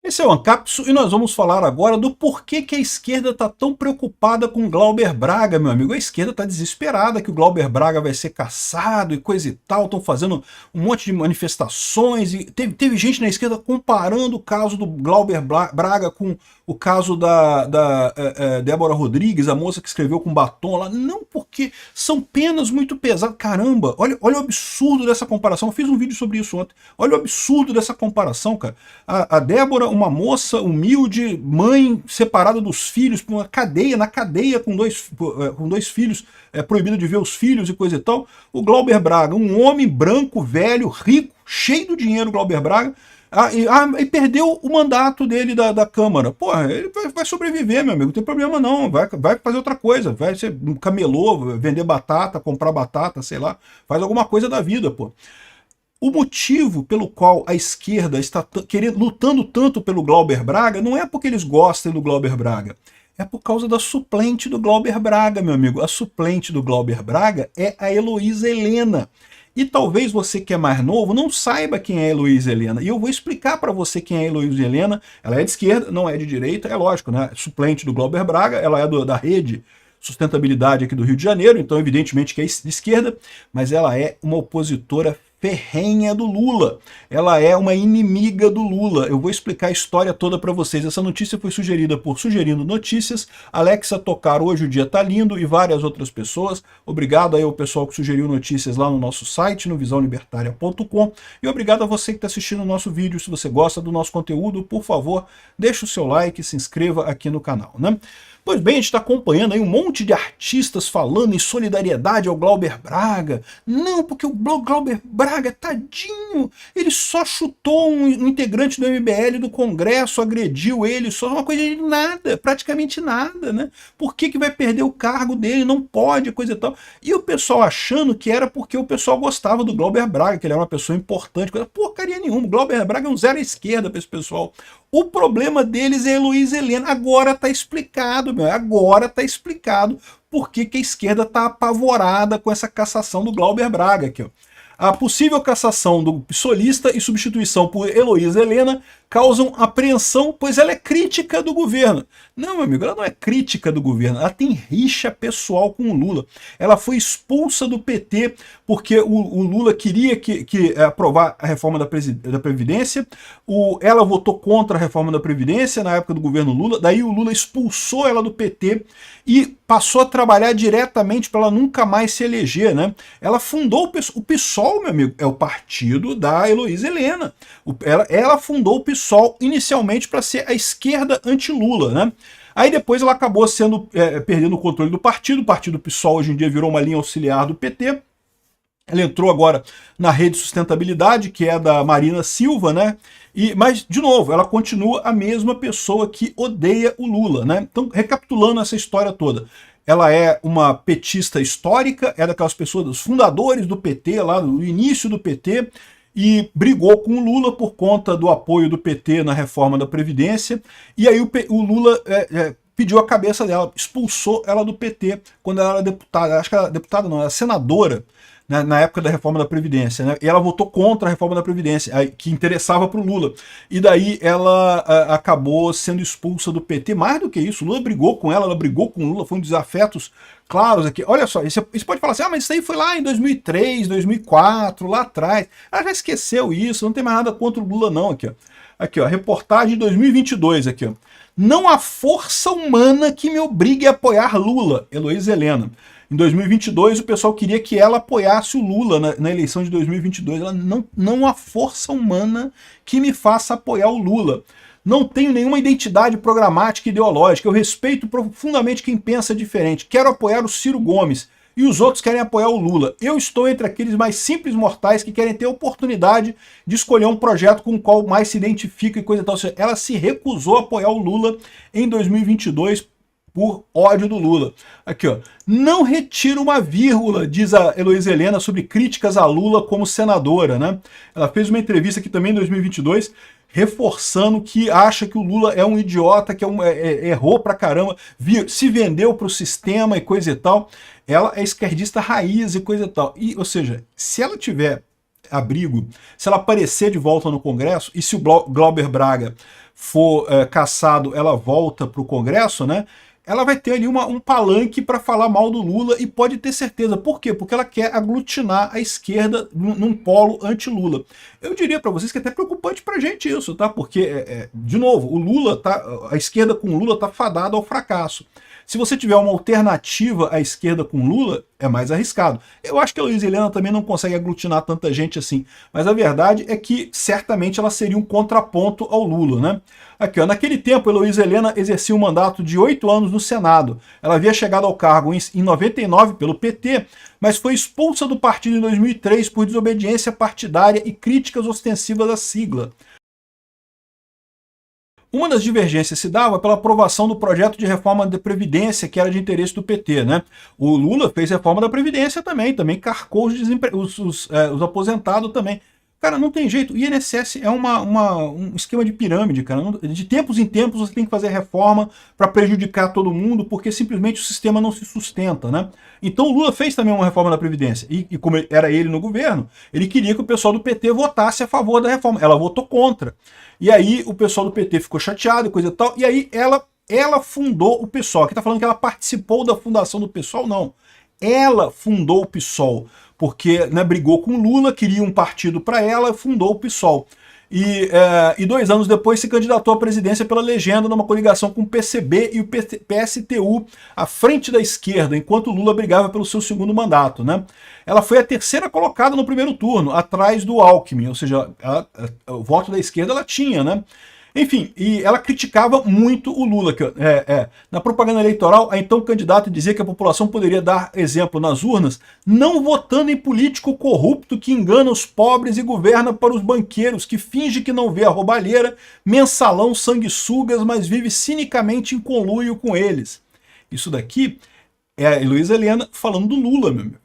Esse é o Ancapso e nós vamos falar agora do porquê que a esquerda está tão preocupada com Glauber Braga, meu amigo. A esquerda está desesperada que o Glauber Braga vai ser cassado e coisa e tal, estão fazendo um monte de manifestações, e teve gente na esquerda comparando o caso do Glauber Braga com o caso da Débora Rodrigues, a moça que escreveu com batom lá. Não, porque são penas muito pesadas. Caramba, olha o absurdo dessa comparação. Eu fiz um vídeo sobre isso ontem. Olha o absurdo dessa comparação, cara. A Débora, uma moça humilde, mãe separada dos filhos, na cadeia com dois filhos, proibida de ver os filhos e coisa e tal. O Glauber Braga, um homem branco, velho, rico, cheio de dinheiro, Glauber Braga, e perdeu o mandato dele da Câmara. Porra, ele vai sobreviver, meu amigo, não tem problema não, vai fazer outra coisa, vai ser um camelô, vender batata, comprar batata, sei lá, faz alguma coisa da vida, pô. O motivo pelo qual a esquerda está lutando tanto pelo Glauber Braga não é porque eles gostem do Glauber Braga, é por causa da suplente do Glauber Braga, meu amigo. A suplente do Glauber Braga é a Heloísa Helena. E talvez você que é mais novo não saiba quem é a Heloísa Helena. E eu vou explicar para você quem é a Heloísa Helena. Ela é de esquerda, não é de direita, é lógico, né? Suplente do Glauber Braga, ela é da rede Sustentabilidade aqui do Rio de Janeiro, então evidentemente que é de esquerda, mas ela é uma opositora ferrenha do Lula. Ela é uma inimiga do Lula. Eu vou explicar a história toda para vocês. Essa notícia foi sugerida por Sugerindo Notícias, Alexa Tocar, Hoje o Dia Tá Lindo, e várias outras pessoas. Obrigado aí ao pessoal que sugeriu notícias lá no nosso site, no visãolibertaria.com, e obrigado a você que está assistindo o nosso vídeo. Se você gosta do nosso conteúdo, por favor, deixe o seu like e se inscreva aqui no canal, né? Pois bem, a gente está acompanhando aí um monte de artistas falando em solidariedade ao Glauber Braga. Não, porque o Glauber Braga, tadinho, ele só chutou um integrante do MBL do Congresso, agrediu ele, só uma coisa de nada, praticamente nada, né? Por que vai perder o cargo dele? Não pode, coisa e tal. E o pessoal achando que era porque o pessoal gostava do Glauber Braga, que ele era uma pessoa importante, coisa porcaria nenhuma. O Glauber Braga é um zero à esquerda para esse pessoal. O problema deles é a Heloísa Helena. Agora está explicado, meu. Agora está explicado por que a esquerda está apavorada com essa cassação do Glauber Braga aqui, ó. A possível cassação do psolista e substituição por Heloísa Helena causam apreensão, pois ela é crítica do governo. Não, meu amigo, ela não é crítica do governo, ela tem rixa pessoal com o Lula. Ela foi expulsa do PT porque o Lula queria que aprovar a reforma da Previdência, ela votou contra a reforma da Previdência na época do governo Lula, daí o Lula expulsou ela do PT e passou a trabalhar diretamente para ela nunca mais se eleger, né? Ela fundou o PSOL, meu amigo, é o partido da Heloísa Helena. Ela fundou o PSOL inicialmente para ser a esquerda anti-Lula, né? Aí depois ela acabou perdendo o controle do partido. O partido PSOL hoje em dia virou uma linha auxiliar do PT. Ela entrou agora na Rede Sustentabilidade, que é da Marina Silva, né? Mas, de novo, ela continua a mesma pessoa que odeia o Lula, né? Então, recapitulando essa história toda, ela é uma petista histórica, é daquelas pessoas, dos fundadores do PT, lá no início do PT, e brigou com o Lula por conta do apoio do PT na reforma da Previdência, e aí o Lula pediu a cabeça dela, expulsou ela do PT quando ela era deputada, acho que era deputada não, era senadora, né, na época da reforma da Previdência, né, e ela votou contra a reforma da Previdência, que interessava para o Lula, e daí ela acabou sendo expulsa do PT. Mais do que isso, o Lula brigou com ela brigou com o Lula, foi um desafetos claros aqui. Olha só, você pode falar assim, mas isso aí foi lá em 2003, 2004, lá atrás, ela já esqueceu isso, não tem mais nada contra o Lula não, aqui ó, reportagem de 2022, aqui ó. Não há força humana que me obrigue a apoiar Lula, Heloísa Helena. Em 2022, o pessoal queria que ela apoiasse o Lula na eleição de 2022. Ela não há força humana que me faça apoiar o Lula. Não tenho nenhuma identidade programática e ideológica. Eu respeito profundamente quem pensa diferente. Quero apoiar o Ciro Gomes. E os outros querem apoiar o Lula. Eu estou entre aqueles mais simples mortais que querem ter a oportunidade de escolher um projeto com o qual mais se identifica e coisa e tal. Ou seja, ela se recusou a apoiar o Lula em 2022 por ódio do Lula. Aqui, ó. Não retira uma vírgula, diz a Heloísa Helena, sobre críticas a Lula como senadora, né? Ela fez uma entrevista aqui também em 2022, reforçando que acha que o Lula é um idiota, que errou pra caramba, se vendeu pro sistema e coisa e tal. Ela é esquerdista raiz e coisa e tal. Ou seja, se ela tiver abrigo, se ela aparecer de volta no Congresso, e se o Glauber Braga for cassado, ela volta para o Congresso, né? Ela vai ter ali um palanque para falar mal do Lula e pode ter certeza. Por quê? Porque ela quer aglutinar a esquerda num polo anti-Lula. Eu diria para vocês que é até preocupante para a gente isso, tá? Porque, de novo, o Lula a esquerda com Lula tá fadada ao fracasso. Se você tiver uma alternativa à esquerda com Lula, é mais arriscado. Eu acho que a Luísa Helena também não consegue aglutinar tanta gente assim, mas a verdade é que certamente ela seria um contraponto ao Lula, né? Aqui, ó, naquele tempo, a Luísa Helena exercia um mandato de 8 anos no Senado. Ela havia chegado ao cargo em 99 pelo PT, mas foi expulsa do partido em 2003 por desobediência partidária e críticas ostensivas à sigla. Uma das divergências se dava pela aprovação do projeto de reforma da Previdência, que era de interesse do PT, né? O Lula fez reforma da Previdência também carcou os aposentados também. Cara, não tem jeito. O INSS é um esquema de pirâmide, cara. De tempos em tempos você tem que fazer reforma para prejudicar todo mundo, porque simplesmente o sistema não se sustenta, né? Então o Lula fez também uma reforma da Previdência. E como era ele no governo, ele queria que o pessoal do PT votasse a favor da reforma. Ela votou contra. E aí o pessoal do PT ficou chateado e coisa e tal. E aí ela fundou o PSOL. Aqui tá falando que ela participou da fundação do PSOL? Não. Ela fundou o PSOL, porque, né, brigou com Lula, queria um partido para ela, fundou o PSOL. E 2 anos depois se candidatou à presidência pela legenda numa coligação com o PCB e o PSTU à frente da esquerda, enquanto Lula brigava pelo seu segundo mandato, né? Ela foi a terceira colocada no primeiro turno, atrás do Alckmin, ou seja, o voto da esquerda ela tinha, né? Enfim, e ela criticava muito o Lula. Na propaganda eleitoral, a então candidata dizia que a população poderia dar exemplo nas urnas, não votando em político corrupto que engana os pobres e governa para os banqueiros, que finge que não vê a roubalheira, mensalão, sanguessugas, mas vive cinicamente em conluio com eles. Isso daqui é a Luísa Helena falando do Lula, meu amigo.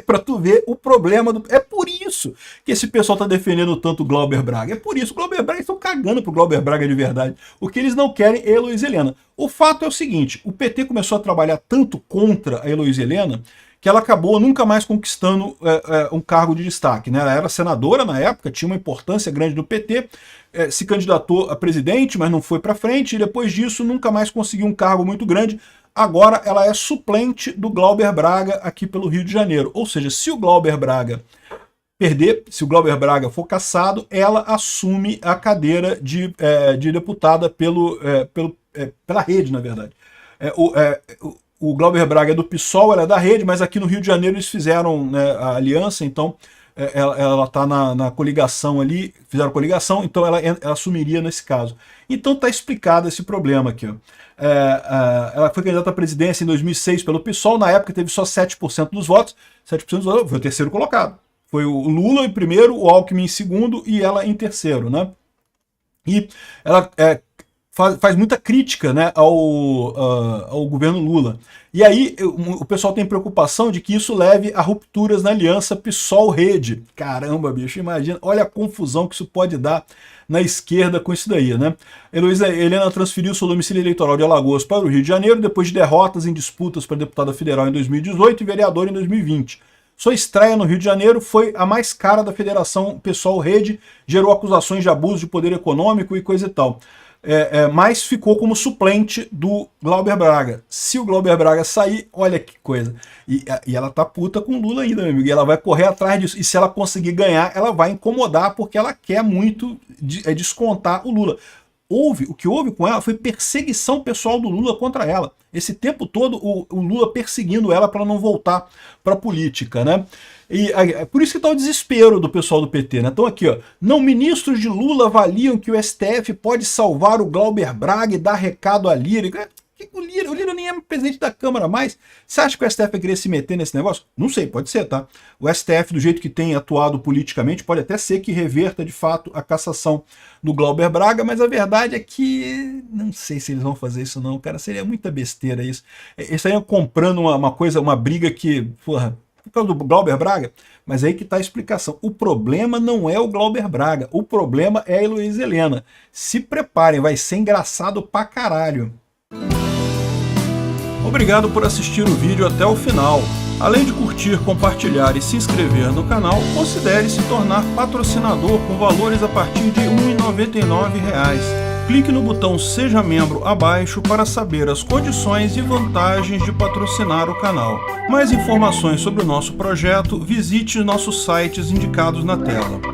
Para tu ver o problema do... É por isso que esse pessoal tá defendendo tanto o Glauber Braga. É por isso. O Glauber Braga, estão cagando pro Glauber Braga de verdade. O que eles não querem é a Luísa Helena. O fato é o seguinte, o PT começou a trabalhar tanto contra a Luísa Helena que ela acabou nunca mais conquistando um cargo de destaque, né? Ela era senadora na época, tinha uma importância grande do PT, se candidatou a presidente, mas não foi para frente, e depois disso nunca mais conseguiu um cargo muito grande. Agora ela é suplente do Glauber Braga aqui pelo Rio de Janeiro. Ou seja, se o Glauber Braga perder, se o Glauber Braga for cassado, ela assume a cadeira de deputada pela rede, na verdade. O Glauber Braga é do PSOL, ela é da rede, mas aqui no Rio de Janeiro eles fizeram, né, a aliança, então ela está na coligação ali, fizeram coligação, então ela assumiria nesse caso. Então está explicado esse problema aqui, ó. Ela foi candidata à presidência em 2006 pelo PSOL, na época teve só 7% dos votos, 7% dos votos, foi o terceiro colocado. Foi o Lula em primeiro, o Alckmin em segundo e ela em terceiro, né? E ela faz muita crítica, né, ao governo Lula. E aí o pessoal tem preocupação de que isso leve a rupturas na aliança PSOL-Rede. Caramba, bicho, imagina, olha a confusão que isso pode dar na esquerda com isso daí, né? Luísa Helena transferiu seu domicílio eleitoral de Alagoas para o Rio de Janeiro depois de derrotas em disputas para deputada federal em 2018 e vereadora em 2020. Sua estreia no Rio de Janeiro foi a mais cara da federação PSOL-Rede, gerou acusações de abuso de poder econômico e coisa e tal. Mas ficou como suplente do Glauber Braga. Se o Glauber Braga sair, olha que coisa. E ela tá puta com o Lula ainda, meu amigo. E ela vai correr atrás disso. E se ela conseguir ganhar, ela vai incomodar, porque ela quer muito descontar o Lula. O que houve com ela foi perseguição pessoal do Lula contra ela. Esse tempo todo o Lula perseguindo ela para não voltar para a política, né? E por isso que está o desespero do pessoal do PT, né? Então aqui, ó, não, ministros de Lula avaliam que o STF pode salvar o Glauber Braga e dar recado a Lira. O Lira nem é presidente da Câmara mais. Você acha que o STF vai querer se meter nesse negócio? Não sei, pode ser, tá? O STF, do jeito que tem atuado politicamente, pode até ser que reverta de fato a cassação do Glauber Braga, mas a verdade é que não sei se eles vão fazer isso não, cara. Seria muita besteira isso. Eles estariam comprando uma briga que, porra, por causa do Glauber Braga, mas aí que está a explicação. O problema não é o Glauber Braga, o problema é a Heloísa Helena. Se preparem, vai ser engraçado pra caralho. Obrigado por assistir o vídeo até o final. Além de curtir, compartilhar e se inscrever no canal, considere se tornar patrocinador com valores a partir de R$ 1,99. Clique no botão Seja Membro abaixo para saber as condições e vantagens de patrocinar o canal. Mais informações sobre o nosso projeto, visite nossos sites indicados na tela.